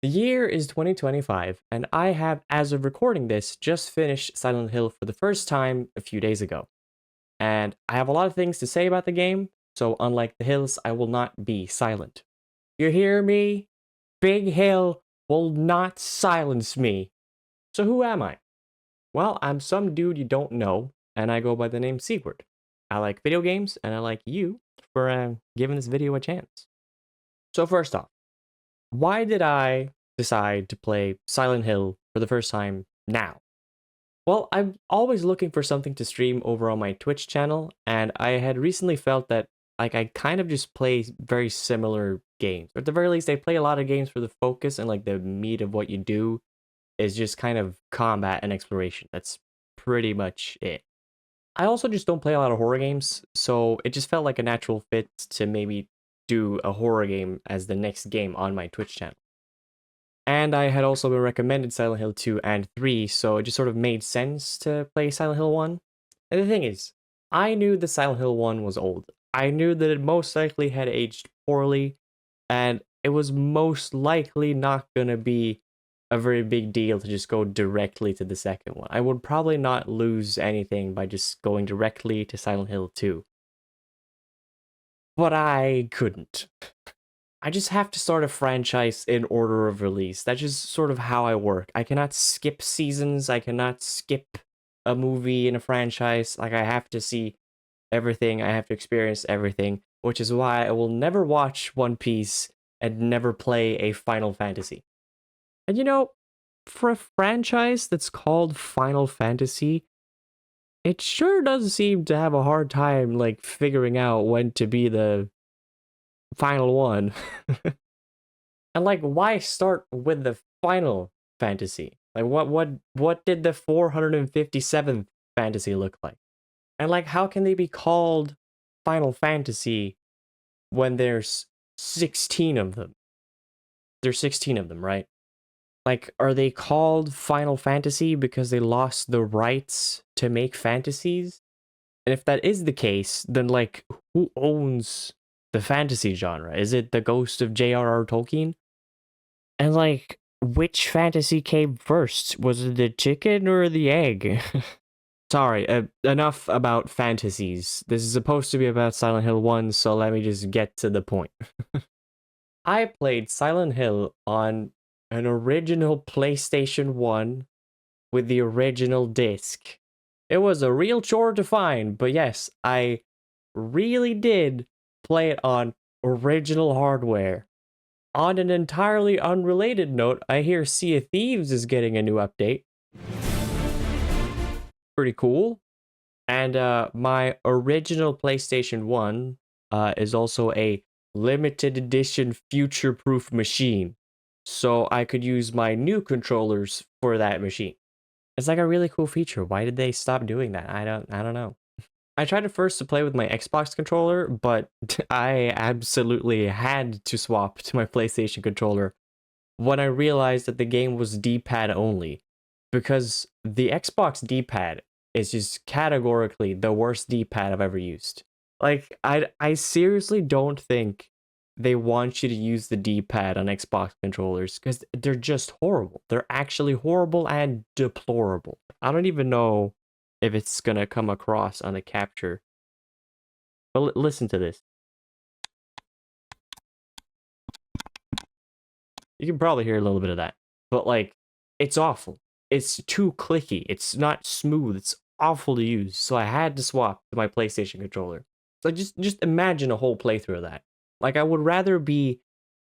The year is 2025, and I have, as of recording this, just finished Silent Hill for the first time a few days ago. And I have a lot of things to say about the game, so unlike the hills, I will not be silent. You hear me? Big Hill will not silence me. So who am I? Well, I'm some dude you don't know, and I go by the name Seaward. I like video games, and I like you for giving this video a chance. So first off, why did I decide to play Silent Hill for the first time now? Well, I'm always looking for something to stream over on my Twitch channel, and I had recently felt that I kind of just play very similar games. Or at the very least, I play a lot of games for the focus and the meat of what you do is just kind of combat and exploration. That's pretty much it. I also just don't play a lot of horror games, so it just felt like a natural fit to maybe do a horror game as the next game on my Twitch channel. And I had also been recommended Silent Hill 2 and 3, so it just sort of made sense to play Silent Hill 1. And the thing is, I knew the Silent Hill 1 was old. I knew that it most likely had aged poorly, and it was most likely not gonna be a very big deal to just go directly to the second one. I would probably not lose anything by just going directly to Silent Hill 2. But I couldn't. I just have to start a franchise in order of release. That's just sort of how I work. I cannot skip seasons. I cannot skip a movie in a franchise. I have to see everything. I have to experience everything, which is why I will never watch One Piece and never play a Final Fantasy. And for a franchise that's called Final Fantasy, it sure does seem to have a hard time figuring out when to be the final one. And why start with the Final Fantasy? What did the 457th fantasy look like? And how can they be called Final Fantasy when there's 16 of them? There's 16 of them, right? Are they called Final Fantasy because they lost the rights to make fantasies? And if that is the case, then who owns the fantasy genre? Is it the ghost of J.R.R. Tolkien? And which fantasy came first? Was it the chicken or the egg? Sorry, enough about fantasies. This is supposed to be about Silent Hill 1, so let me just get to the point. I played Silent Hill on an original PlayStation 1 with the original disc. It was a real chore to find, but yes, I really did play it on original hardware. On an entirely unrelated note, I hear Sea of Thieves is getting a new update. Pretty cool. And my original PlayStation 1 is also a limited edition future-proof machine. So I could use my new controllers for that machine. It's a really cool feature. Why did they stop doing that? I don't know. I tried at first to play with my Xbox controller, but I absolutely had to swap to my PlayStation controller when I realized that the game was D-pad only. Because the Xbox D-pad is just categorically the worst D-pad I've ever used. I seriously don't think they want you to use the D-pad on Xbox controllers because they're just horrible. They're actually horrible and deplorable. I don't even know if it's gonna come across on the capture. But listen to this. You can probably hear a little bit of that. But it's awful. It's too clicky. It's not smooth. It's awful to use. So I had to swap to my PlayStation controller. So just imagine a whole playthrough of that. I would rather be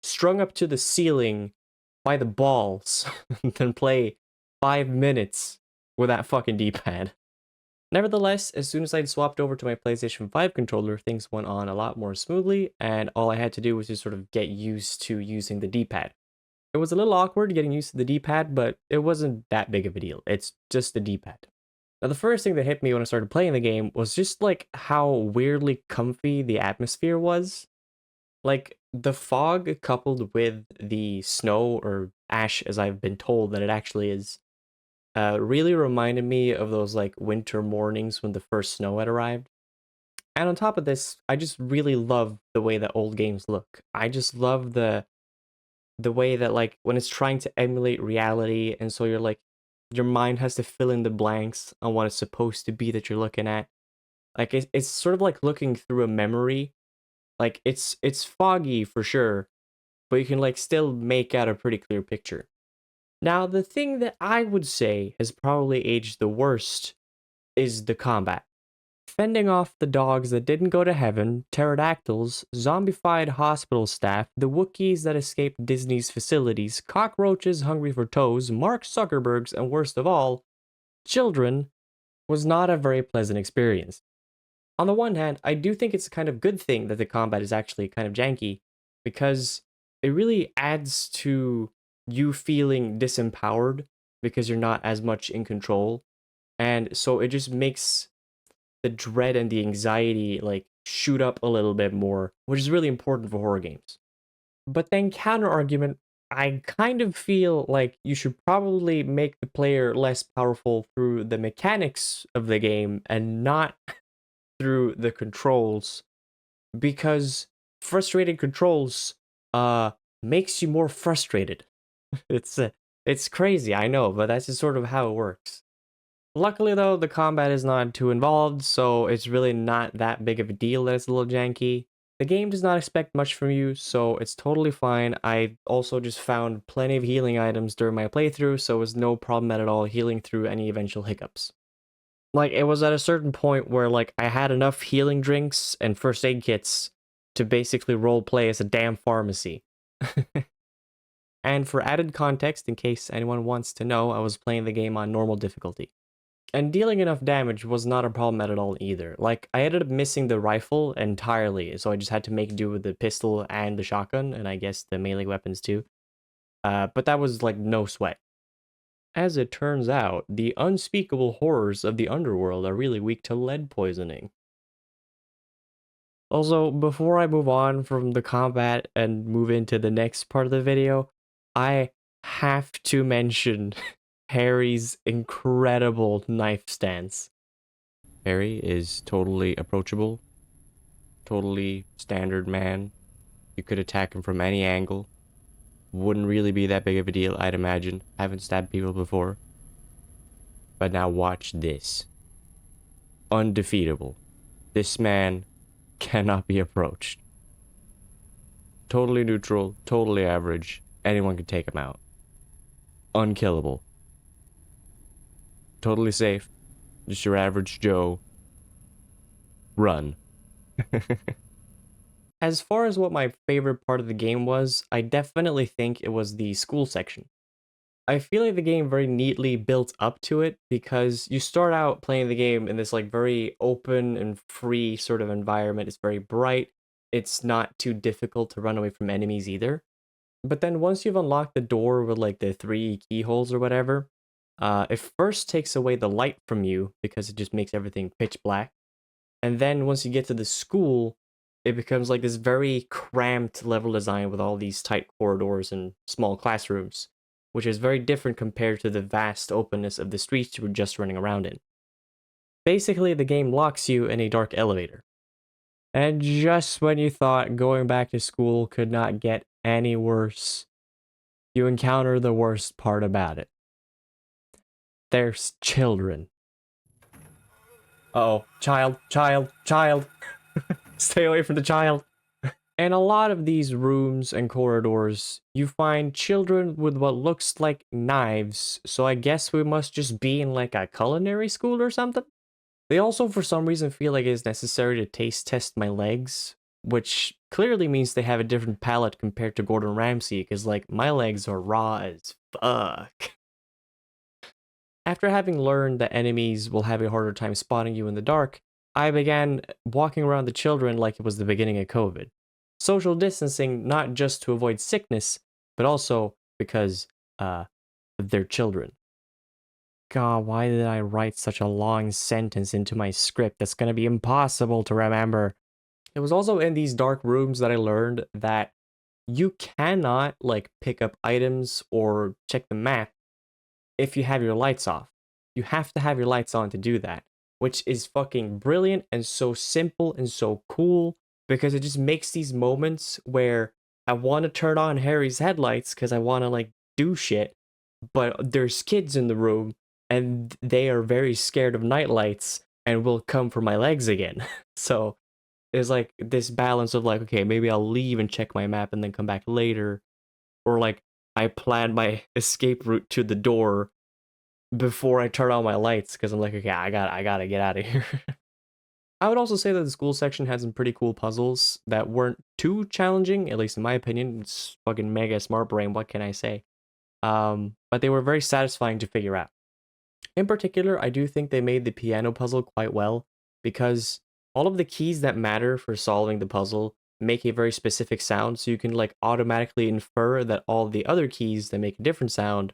strung up to the ceiling by the balls than play 5 minutes with that fucking D-pad. Nevertheless, as soon as I'd swapped over to my PlayStation 5 controller, things went on a lot more smoothly, and all I had to do was just sort of get used to using the D-pad. It was a little awkward getting used to the D-pad, but it wasn't that big of a deal. It's just the D-pad. Now, the first thing that hit me when I started playing the game was just how weirdly comfy the atmosphere was. The fog coupled with the snow or ash, as I've been told that it actually is, really reminded me of those winter mornings when the first snow had arrived. And on top of this, I just really love the way that old games look. I just love the the way that like when it's trying to emulate reality, and so you're like your mind has to fill in the blanks on what it's supposed to be that you're looking at. Like it's sort of like looking through a memory. Like it's foggy for sure, but you can like still make out a pretty clear picture. Now, the thing that I would say has probably aged the worst is the combat. Fending off the dogs that didn't go to heaven, pterodactyls, zombified hospital staff, the Wookiees that escaped Disney's facilities, cockroaches hungry for toes, Mark Zuckerbergs, and worst of all, children, was not a very pleasant experience. On the one hand, I do think it's a kind of good thing that the combat is actually kind of janky, because it really adds to you feeling disempowered because you're not as much in control. And so it just makes the dread and the anxiety like shoot up a little bit more, which is really important for horror games. But then counter argument, I kind of feel like you should probably make the player less powerful through the mechanics of the game and not through the controls, because frustrated controls makes you more frustrated. it's it's crazy, I know, but that's just sort of how it works. Luckily, though, the combat is not too involved, so it's really not that big of a deal that it's a little janky. The game does not expect much from you, so it's totally fine. I also just found plenty of healing items during my playthrough, so it was no problem at all healing through any eventual hiccups. Like, it was at a certain point where, like, I had enough healing drinks and first aid kits to basically roleplay as a damn pharmacy. And for added context, in case anyone wants to know, I was playing the game on normal difficulty. And dealing enough damage was not a problem at all either. Like, I ended up missing the rifle entirely, so I just had to make do with the pistol and the shotgun, and I guess the melee weapons too. But that was, like, no sweat. As it turns out, the unspeakable horrors of the underworld are really weak to lead poisoning. Also, before I move on from the combat and move into the next part of the video, I have to mention Harry's incredible knife stance. Harry is totally approachable, totally standard man. You could attack him from any angle. Wouldn't really be that big of a deal, I'd imagine. Haven't stabbed people before. But now watch this. Undefeatable. This man cannot be approached. Totally neutral, totally average. Anyone can take him out. Unkillable. Totally safe. Just your average Joe. Run. As far as what my favorite part of the game was, I definitely think it was the school section. I feel like the game very neatly built up to it, because you start out playing the game in this like very open and free sort of environment. It's very bright. It's not too difficult to run away from enemies either. But then once you've unlocked the door with like the 3 keyholes or whatever, it first takes away the light from you because it just makes everything pitch black. And then once you get to the school, it becomes like this very cramped level design with all these tight corridors and small classrooms, which is very different compared to the vast openness of the streets you were just running around in. Basically, the game locks you in a dark elevator. And just when you thought going back to school could not get any worse, you encounter the worst part about it. There's children. Uh-oh. Child. Stay away from the child. In a lot of these rooms and corridors, you find children with what looks like knives, so I guess we must just be in like a culinary school or something? They also for some reason feel like it's necessary to taste test my legs, which clearly means they have a different palate compared to Gordon Ramsay, because like my legs are raw as fuck. After having learned that enemies will have a harder time spotting you in the dark, I began walking around the children like it was the beginning of COVID. Social distancing not just to avoid sickness, but also because they're children. God, why did I write such a long sentence into my script that's gonna be impossible to remember? It was also in these dark rooms that I learned that you cannot like pick up items or check the map if you have your lights off. You have to have your lights on to do that, which is fucking brilliant and so simple and so cool, because it just makes these moments where I want to turn on Harry's headlights because I want to like do shit, but there's kids in the room and they are very scared of nightlights and will come for my legs again. So there's like this balance of like, okay, maybe I'll leave and check my map and then come back later, or like I plan my escape route to the door before I turn on my lights because I'm like, okay, I gotta get out of here. I would also say that the school section had some pretty cool puzzles that weren't too challenging, at least in my opinion. It's fucking mega smart brain, what can I say? But they were very satisfying to figure out. In particular, I do think they made the piano puzzle quite well because all of the keys that matter for solving the puzzle make a very specific sound, so you can like automatically infer that all the other keys that make a different sound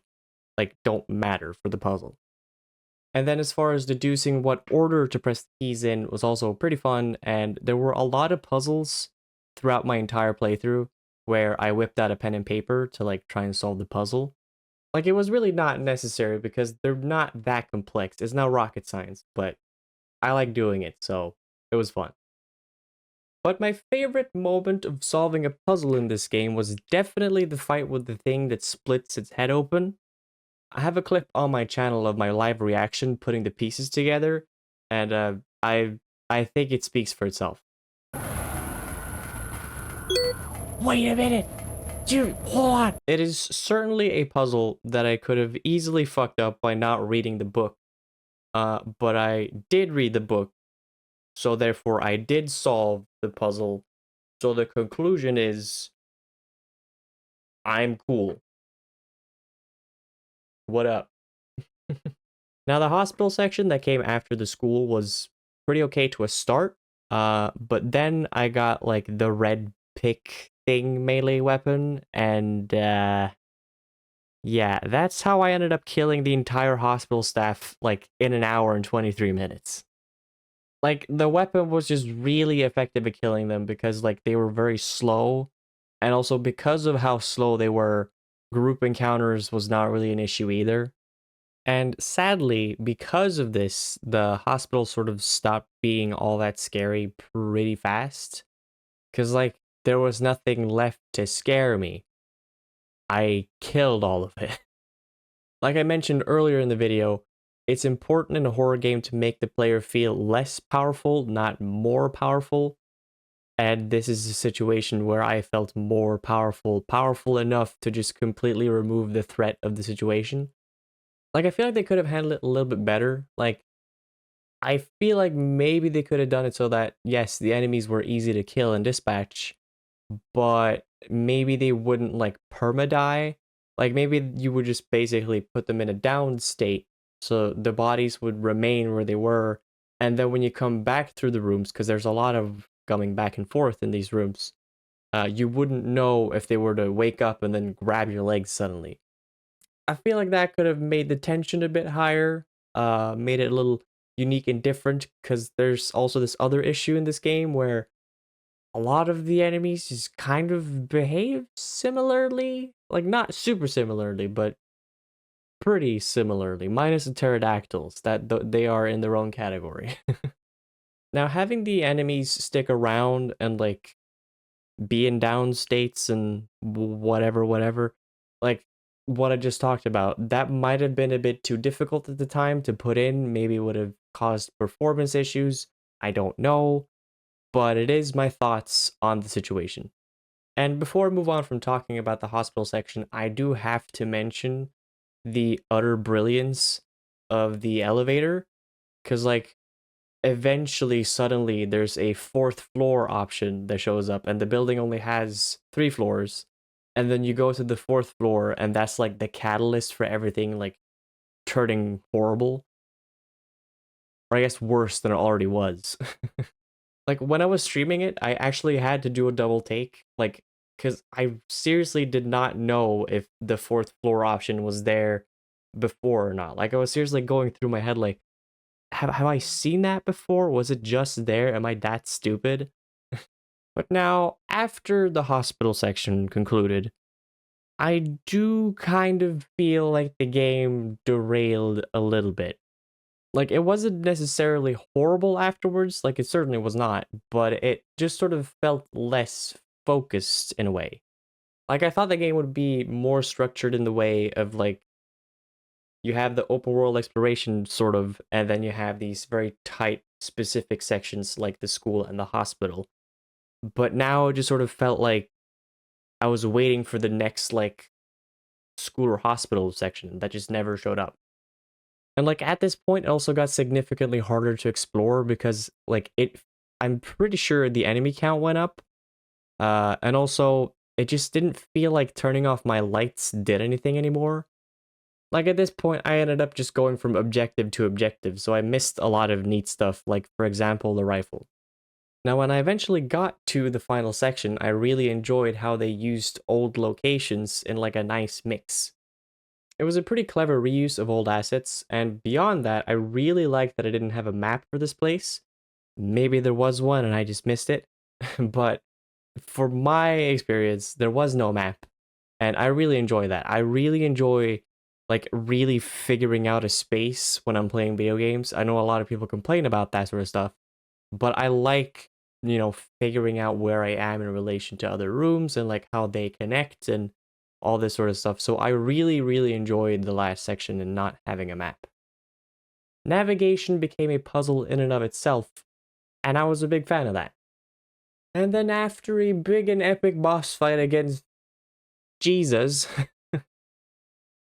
like don't matter for the puzzle. And then as far as deducing what order to press the keys in was also pretty fun, and there were a lot of puzzles throughout my entire playthrough where I whipped out a pen and paper to like try and solve the puzzle. Like it was really not necessary because they're not that complex. It's not rocket science, but I like doing it, so it was fun. But my favorite moment of solving a puzzle in this game was definitely the fight with the thing that splits its head open. I have a clip on my channel of my live reaction putting the pieces together, and I think it speaks for itself. Wait a minute! Dude, hold on! It is certainly a puzzle that I could have easily fucked up by not reading the book. But I did read the book, so therefore I did solve the puzzle. So the conclusion is, I'm cool. What up? Now the hospital section that came after the school was pretty okay to a start. But then I got like the red pick thing melee weapon, and yeah, that's how I ended up killing the entire hospital staff like in an hour and 23 minutes. Like the weapon was just really effective at killing them because like they were very slow, and also because of how slow they were, group encounters was not really an issue either. And sadly, because of this, the hospital sort of stopped being all that scary pretty fast. Because, like, there was nothing left to scare me. I killed all of it. Like I mentioned earlier in the video, it's important in a horror game to make the player feel less powerful, not more powerful. And this is a situation where I felt more powerful enough to just completely remove the threat of the situation. Like, I feel like they could have handled it a little bit better. Like, I feel like maybe they could have done it so that, yes, the enemies were easy to kill and dispatch, but maybe they wouldn't, like, perma-die. Like, maybe you would just basically put them in a down state, so the bodies would remain where they were, and then when you come back through the rooms, because there's a lot of coming back and forth in these rooms, you wouldn't know if they were to wake up and then grab your legs suddenly. I feel like that could have made the tension a bit higher, made it a little unique and different, because there's also this other issue in this game where a lot of the enemies just kind of behave similarly. Like, not super similarly, but pretty similarly, minus the pterodactyls, that they are in their own category. Now, having the enemies stick around and, like, be in down states and whatever, like what I just talked about, that might have been a bit too difficult at the time to put in. Maybe it would have caused performance issues. I don't know, but it is my thoughts on the situation. And before I move on from talking about the hospital section, I do have to mention the utter brilliance of the elevator, because like eventually suddenly there's a fourth floor option that shows up, and the building only has 3 floors, and then you go to the fourth floor and that's like the catalyst for everything like turning horrible, or I guess worse than it already was. Like when I was streaming it, I actually had to do a double take, like, because I seriously did not know if the fourth floor option was there before or not. Like I was seriously going through my head like, have I seen that before? Was it just there? Am I that stupid? But now, after the hospital section concluded, I do kind of feel like the game derailed a little bit. Like, it wasn't necessarily horrible afterwards, like, it certainly was not, but it just sort of felt less focused in a way. Like, I thought the game would be more structured in the way of, like, you have the open world exploration, sort of, and then you have these very tight, specific sections like the school and the hospital. But now it just sort of felt like I was waiting for the next, like, school or hospital section that just never showed up. And, like, at this point, it also got significantly harder to explore because, like, I'm pretty sure the enemy count went up. And also, it just didn't feel like turning off my lights did anything anymore. Like, at this point, I ended up just going from objective to objective, so I missed a lot of neat stuff, like, for example, the rifle. Now, when I eventually got to the final section, I really enjoyed how they used old locations in, like, a nice mix. It was a pretty clever reuse of old assets, and beyond that, I really liked that I didn't have a map for this place. Maybe there was one and I just missed it, but for my experience, there was no map, and I really enjoy that. I really enjoy, like, really figuring out a space when I'm playing video games. I know a lot of people complain about that sort of stuff, but I like, figuring out where I am in relation to other rooms and, like, how they connect and all this sort of stuff. So I really, really enjoyed the last section and not having a map. Navigation became a puzzle in and of itself, and I was a big fan of that. And then after a big and epic boss fight against Jesus,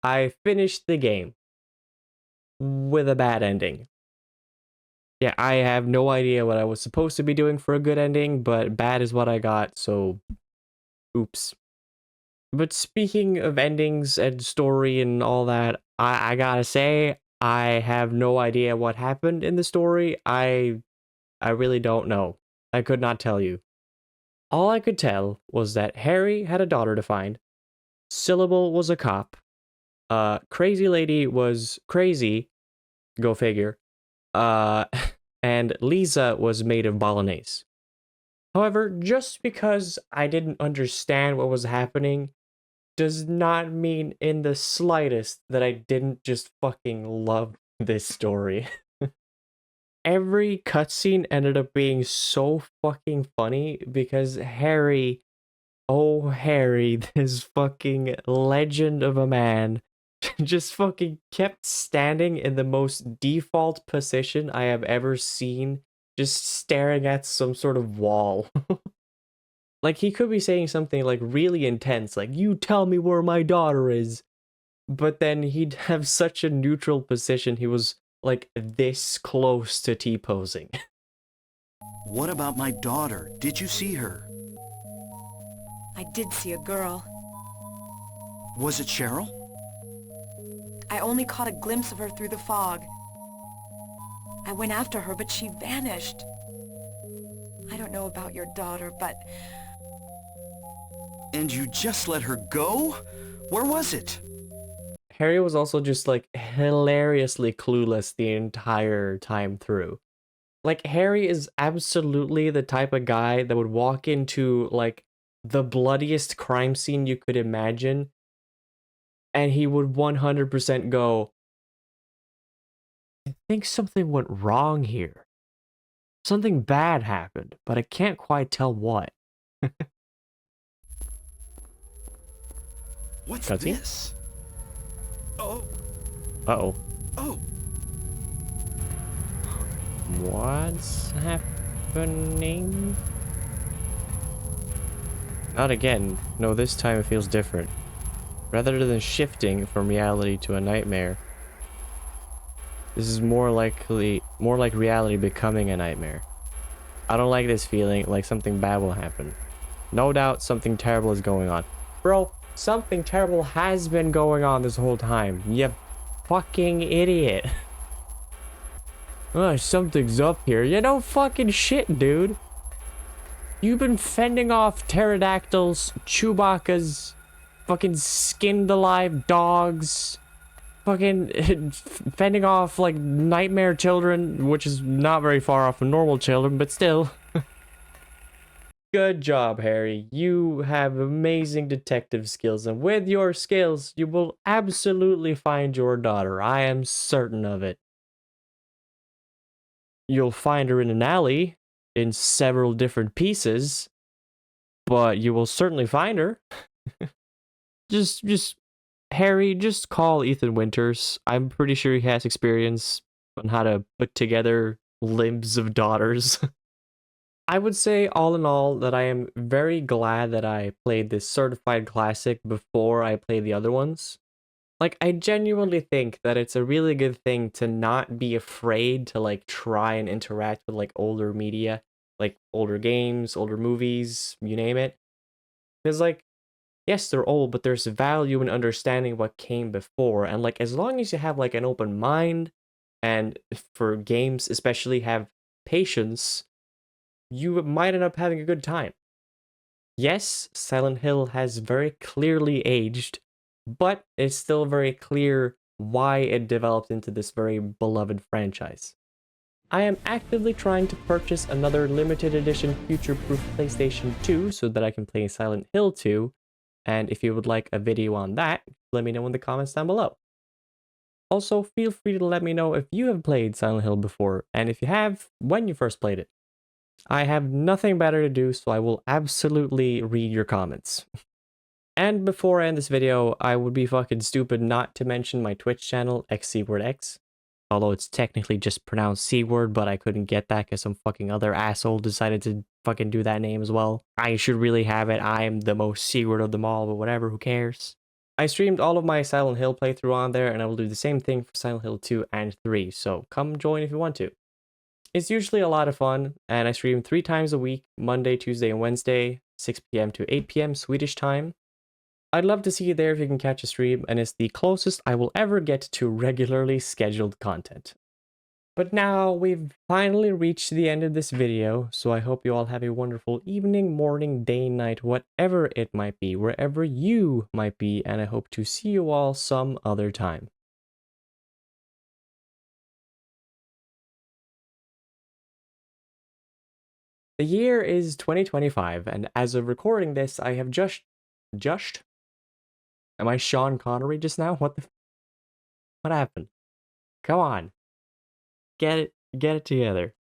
I finished the game with a bad ending. Yeah, I have no idea what I was supposed to be doing for a good ending, but bad is what I got, so oops. But speaking of endings and story and all that, I gotta say, I have no idea what happened in the story. I really don't know. I could not tell you. All I could tell was that Harry had a daughter to find, Syllable was a cop, Crazy Lady was crazy, go figure, and Lisa was made of bolognese. However, just because I didn't understand what was happening does not mean in the slightest that I didn't just fucking love this story. Every cutscene ended up being so fucking funny because Harry, oh Harry, this fucking legend of a man, just fucking kept standing in the most default position I have ever seen, just staring at some sort of wall. Like, he could be saying something, like, really intense, like, you tell me where my daughter is. But then he'd have such a neutral position, he was, like, this close to T-posing. What about my daughter? Did you see her? I did see a girl. Was it Cheryl? I only caught a glimpse of her through the fog. I went after her, but she vanished. I don't know about your daughter, but... And you just let her go? Where was it? Harry was also just, like, hilariously clueless the entire time through. Like, Harry is absolutely the type of guy that would walk into, like, the bloodiest crime scene you could imagine, and he would 100% go, I think something went wrong here. Something bad happened, but I can't quite tell what. What's Cutscene? this? Oh, Uh-oh. oh. What's happening? Not again. No, this time it feels different. Rather than shifting from reality to a nightmare, this is more like reality becoming a nightmare. I don't like this feeling, like something bad will happen. No doubt something terrible is going on. Bro, something terrible has been going on this whole time. You fucking idiot. Oh, something's up here. You know, fucking shit, dude. You've been fending off pterodactyls, Chewbacca's, fucking skinned alive dogs, fucking fending off, like, nightmare children, which is not very far off from normal children, but still. Good job, Harry. You have amazing detective skills, and with your skills, you will absolutely find your daughter. I am certain of it. You'll find her in an alley in several different pieces, but you will certainly find her. Just Harry, just call Ethan Winters. I'm pretty sure he has experience on how to put together limbs of daughters. I would say, all in all, that I am very glad that I played this certified classic before I played the other ones. Like, I genuinely think that it's a really good thing to not be afraid to, like, try and interact with, like, older media, like, older games, older movies, you name it. Because, like, yes, they're old, but there's value in understanding what came before. And, like, as long as you have, like, an open mind, and for games especially have patience, you might end up having a good time. Yes, Silent Hill has very clearly aged, but it's still very clear why it developed into this very beloved franchise. I am actively trying to purchase another limited edition future-proof PlayStation 2 so that I can play Silent Hill 2, and if you would like a video on that, let me know in the comments down below. Also, feel free to let me know if you have played Silent Hill before, and if you have, when you first played it. I have nothing better to do, so I will absolutely read your comments. And before I end this video, I would be fucking stupid not to mention my Twitch channel, XSeawordX. Although it's technically just pronounced C-word, but I couldn't get that because some fucking other asshole decided to fucking do that name as well. I should really have it. I am the most C-word of them all, but whatever, who cares? I streamed all of my Silent Hill playthrough on there, and I will do the same thing for Silent Hill 2 and 3, so come join if you want to. It's usually a lot of fun, and I stream 3 times a week, Monday, Tuesday, and Wednesday, 6 p.m. to 8 p.m. Swedish time. I'd love to see you there if you can catch a stream, and it's the closest I will ever get to regularly scheduled content. But now we've finally reached the end of this video, so I hope you all have a wonderful evening, morning, day, night, whatever it might be, wherever you might be, and I hope to see you all some other time. The year is 2025, and as of recording this, I have just... Am I Sean Connery just now? What happened? Come on. Get it together.